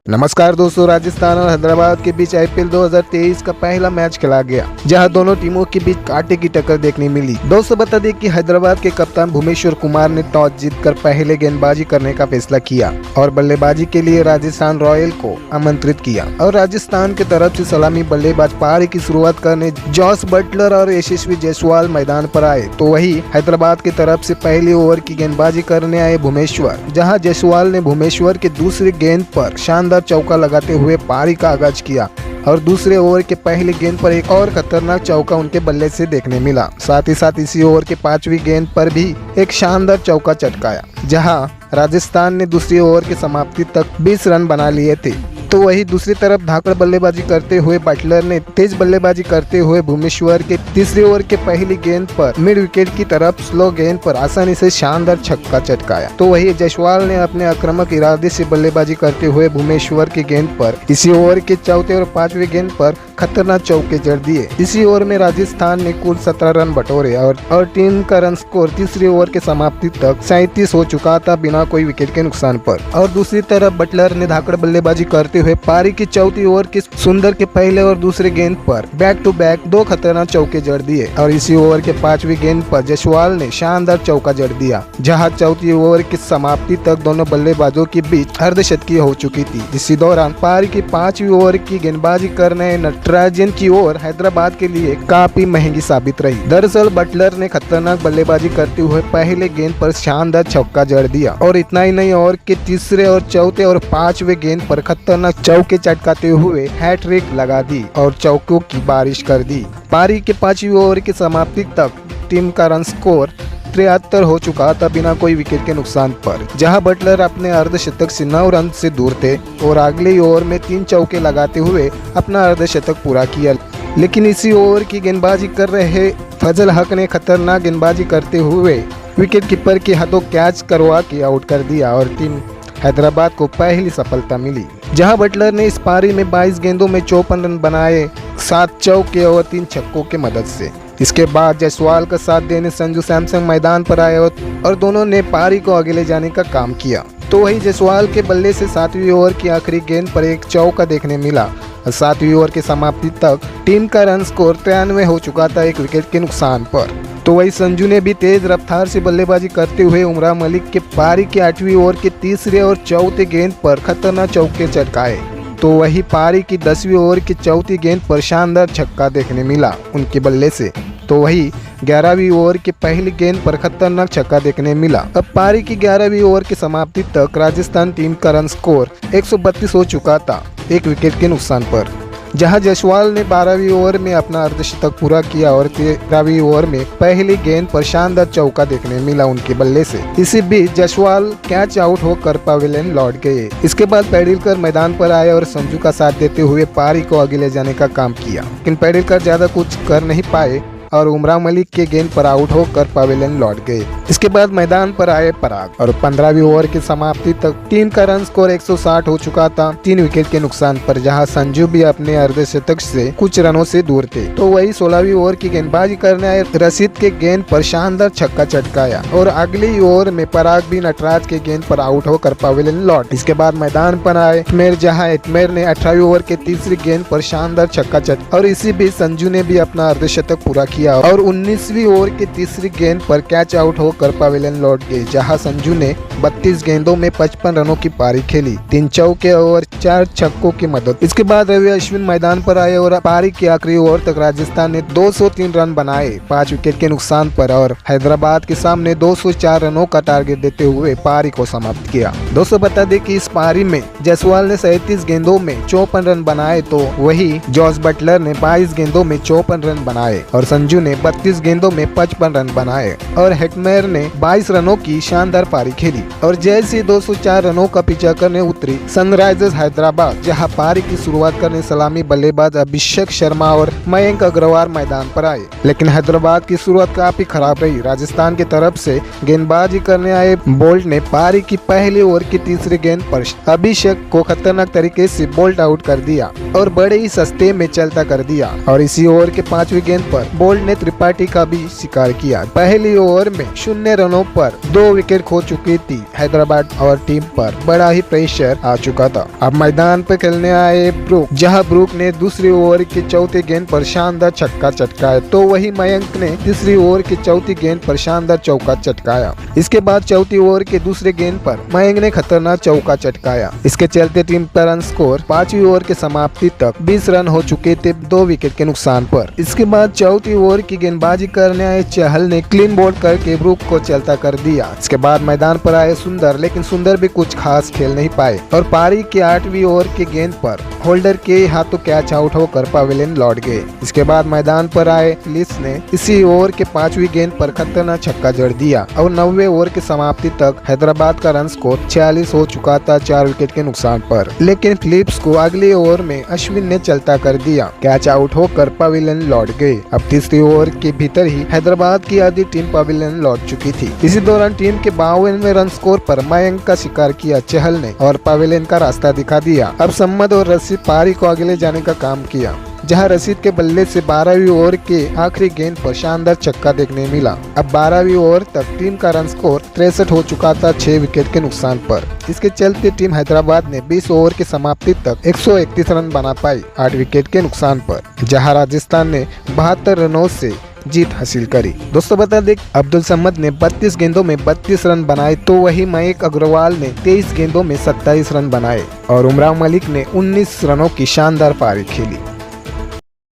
नमस्कार दोस्तों, राजस्थान और हैदराबाद के बीच आईपीएल 2023 का पहला मैच खेला गया, जहां दोनों टीमों के बीच कांटे की टक्कर देखने मिली। दोस्तों बता दें कि हैदराबाद के कप्तान भुवनेश्वर कुमार ने टॉस जीतकर पहले गेंदबाजी करने का फैसला किया और बल्लेबाजी के लिए राजस्थान रॉयल को आमंत्रित किया। और राजस्थान की तरफ से सलामी बल्लेबाज पारी की शुरुआत करने जॉस बटलर और यशस्वी जायसवाल मैदान पर आए, तो वही हैदराबाद की तरफ से पहले ओवर की गेंदबाजी करने आए भुवनेश्वर, जहां जायसवाल ने भुवनेश्वर के दूसरी गेंद पर शानदार चौका लगाते हुए पारी का आगाज किया और दूसरे ओवर के पहले गेंद पर एक और खतरनाक चौका उनके बल्ले से देखने मिला। साथ ही साथ इसी ओवर के 5वीं गेंद पर भी एक शानदार चौका चटकाया, जहां राजस्थान ने दूसरी ओवर की समाप्ति तक 20 रन बना लिए थे। तो वही दूसरी तरफ धाकड़ बल्लेबाजी करते हुए बटलर ने तेज बल्लेबाजी करते हुए भुवनेश्वर के तीसरे ओवर के पहली गेंद पर मिड विकेट की तरफ स्लो गेंद पर आसानी से शानदार छक्का चटकाया। तो वही जायसवाल ने अपने आक्रामक इरादे से बल्लेबाजी करते हुए भुवनेश्वर की गेंद पर इसी ओवर के चौथे और 5वें गेंद पर खतरनाक चौके जड़ दिए। इसी ओवर में राजस्थान ने कुल 17 रन बटोरे और टीम का रन स्कोर तीसरे ओवर के समाप्ति तक 37 हो चुका था बिना कोई विकेट के नुकसान पर। और दूसरी तरफ बटलर ने धाकड़ बल्लेबाजी करते हुए पारी की चौथी ओवर के सुंदर के पहले और दूसरे गेंद पर बैक टू बैक 2 खतरनाक चौके जड़ दिए और इसी ओवर के 5वीं गेंद पर जायसवाल ने शानदार चौका जड़ दिया, जहां चौथी ओवर की समाप्ति तक दोनों बल्लेबाजों के बीच अर्धशतकीय हो चुकी थी। इसी दौरान पारी की 5वीं ओवर की गेंदबाजी करने नटराजन की ओर हैदराबाद के लिए काफी महंगी साबित रही। दरअसल बटलर ने खतरनाक बल्लेबाजी करते हुए पहले गेंद पर शानदार छक्का जड़ दिया और इतना ही नहीं, ओवर के तीसरे और चौथे और 5वें गेंद पर खतरनाक चौके चटकाते हुए हैट्रिक लगा दी और चौकों की बारिश कर दी। पारी के 5वीं ओवर की समाप्ति तक टीम का रन स्कोर 73 हो चुका था बिना कोई विकेट के नुकसान पर, जहां बटलर अपने अर्धशतक से 9 रन से दूर थे और अगले ओवर में 3 चौके लगाते हुए अपना अर्धशतक पूरा किया। लेकिन इसी ओवर की गेंदबाजी कर रहे फजल हक ने खतरनाक गेंदबाजी करते हुए विकेट कीपर के हाथों कैच करवा के आउट कर दिया और टीम हैदराबाद को पहली सफलता मिली, जहां बटलर ने इस पारी में 22 गेंदों में 54 रन बनाए, 7 चौके और 3 छक्कों की मदद से। इसके बाद जायसवाल का साथ देने संजू सैमसन मैदान पर आए और दोनों ने पारी को आगे ले जाने का काम किया। तो वही जायसवाल के बल्ले से 7वीं ओवर की आखिरी गेंद पर एक चौका देखने मिला और 7वीं ओवर की समाप्ति तक टीम का रन स्कोर 93 हो चुका था 1 विकेट के नुकसान पर। तो वही संजू ने भी तेज रफ्तार से बल्लेबाजी करते हुए उमरान मलिक के पारी के 8वीं ओवर के तीसरे और चौथे गेंद पर खतरनाक चौके चटकाए। तो वही पारी की 10वीं ओवर की चौथी गेंद पर शानदार छक्का देखने मिला उनके बल्ले से। तो वही 11वीं ओवर की पहली गेंद पर खतरनाक छक्का देखने मिला। अब पारी की 11वीं ओवर की समाप्ति तक राजस्थान टीम का रन स्कोर 132 हो चुका था 1 विकेट के नुकसान पर, जहां जायसवाल ने 12वीं ओवर में अपना अर्धशतक पूरा किया और 13वीं ओवर में पहली गेंद पर शानदार चौका देखने मिला उनके बल्ले से। इसी बीच जायसवाल कैच आउट होकर पवेलियन लौट गए। इसके बाद पेडिलकर मैदान पर आए और संजू का साथ देते हुए पारी को आगे ले जाने का काम किया, लेकिन पेडिलकर ज्यादा कुछ कर नहीं पाए और उमरान मलिक के गेंद पर आउट होकर पवेलियन लौट गए। इसके बाद मैदान पर आए पराग और 15वीं ओवर की समाप्ति तक टीम का रन स्कोर 160 हो चुका था 3 विकेट के नुकसान पर, जहां संजू भी अपने अर्धशतक से कुछ रनों से दूर थे। तो वही 16वीं ओवर की गेंदबाजी करने आए रशीद के गेंद पर शानदार छक्का चटकाया और अगले ओवर में पराग भी नटराज के गेंद पर आउट होकर पवेलियन लौट। इसके बाद मैदान पर आए इतमेर, जहाँ इतमेर ने 18वीं ओवर के तीसरी गेंद पर शानदार छक्का चटका और इसी बीच संजू ने भी अपना अर्धशतक पूरा किया और 19वीं ओवर की तीसरी गेंद पर कैच आउट होकर पवेलियन लौट गए, जहां संजू ने 32 गेंदों में 55 रनों की पारी खेली, 3 चौके और 4 छक्कों की मदद। इसके बाद रवि अश्विन मैदान पर आए और पारी की आखिरी ओवर तक राजस्थान ने 203 रन बनाए 5 विकेट के नुकसान पर और हैदराबाद के सामने 204 रनों का टारगेट देते हुए पारी को समाप्त किया। दोस्तों बता दें कि इस पारी में जायसवाल ने 37 गेंदों में 54 रन बनाए, तो वही जॉस बटलर ने 22 गेंदों में 54 रन बनाए और संजू ने 32 गेंदों में 55 रन बनाए और हेटमेयर ने 22 रनों की शानदार पारी खेली। और जैसे 204 रनों का पीछा करने उतरी सनराइजर्स हैदराबाद, जहां पारी की शुरुआत करने सलामी बल्लेबाज अभिषेक शर्मा और मयंक अग्रवाल मैदान पर आए, लेकिन हैदराबाद की शुरुआत काफी खराब रही। राजस्थान की तरफ से गेंदबाजी करने आए बोल्ट ने पारी की पहले ओवर की तीसरी गेंद पर अभिषेक को खतरनाक तरीके से बोल्ट आउट कर दिया और बड़े ही सस्ते में चलता कर दिया और इसी ओवर के 5वीं गेंद पर बोल्ट बोल्ट ने त्रिपाठी का भी शिकार किया। पहली ओवर में 0 रनों पर 2 विकेट खो चुकी थी हैदराबाद और टीम पर बड़ा ही प्रेशर आ चुका था। अब मैदान पर खेलने आए ब्रूक, जहां ब्रूक ने दूसरी ओवर के चौथे गेंद पर शानदार छक्का चटकाया, तो वही मयंक ने तीसरी ओवर की चौथी गेंद पर शानदार चौका चटकाया। इसके बाद चौथी ओवर के दूसरे गेंद पर मयंक ने खतरनाक चौका चटकाया। इसके चलते टीम का रन स्कोर 5वीं ओवर के समाप्ति तक 20 रन हो चुके थे 2 विकेट के नुकसान पर। इसके बाद चौथी ओवर की गेंदबाजी करने आए चहल ने क्लीन बोल्ड करके ब्रूक को चलता कर दिया। इसके बाद मैदान पर आए सुंदर, लेकिन सुंदर भी कुछ खास खेल नहीं पाए और पारी के 8वीं ओवर की गेंद पर होल्डर के हाथों कैच आउट होकर पवेलियन लौट गए। इसके बाद मैदान पर आए फिलिप्स ने इसी ओवर के 5वीं गेंद पर खतरनाक छक्का जड़ दिया और 9वें ओवर की समाप्ति तक हैदराबाद का रन स्कोर 46 हो चुका था 4 विकेट के नुकसान पर। लेकिन फिलिप्स को अगले ओवर में अश्विन ने चलता कर दिया, कैच आउट होकर पवेलियन लौट गए। अब तीसरी ओवर के भीतर ही हैदराबाद की आधी टीम पवेलियन लौट चुकी थी। इसी दौरान टीम के 52वें रन स्कोर पर मयंक का शिकार किया चहल ने और पवेलियन का रास्ता दिखा दिया। अब सम्मद और रशीद पारी को आगे ले जाने का काम किया, जहां रशीद के बल्ले से 12वीं ओवर के आखिरी गेंद पर शानदार छक्का देखने मिला। अब 12वीं ओवर तक टीम का रन स्कोर 63 हो चुका था 6 विकेट के नुकसान पर। इसके चलते टीम हैदराबाद ने 20 ओवर की समाप्ति तक 131 रन बना पाई 8 विकेट के नुकसान पर, जहां राजस्थान ने 72 रनों से जीत हासिल करी। दोस्तों बता दें, अब्दुल समद ने 32 गेंदों में 32 रन बनाए, तो वही मयंक अग्रवाल ने 23 गेंदों में 27 रन बनाए और उमरान मलिक ने 19 रनों की शानदार पारी खेली।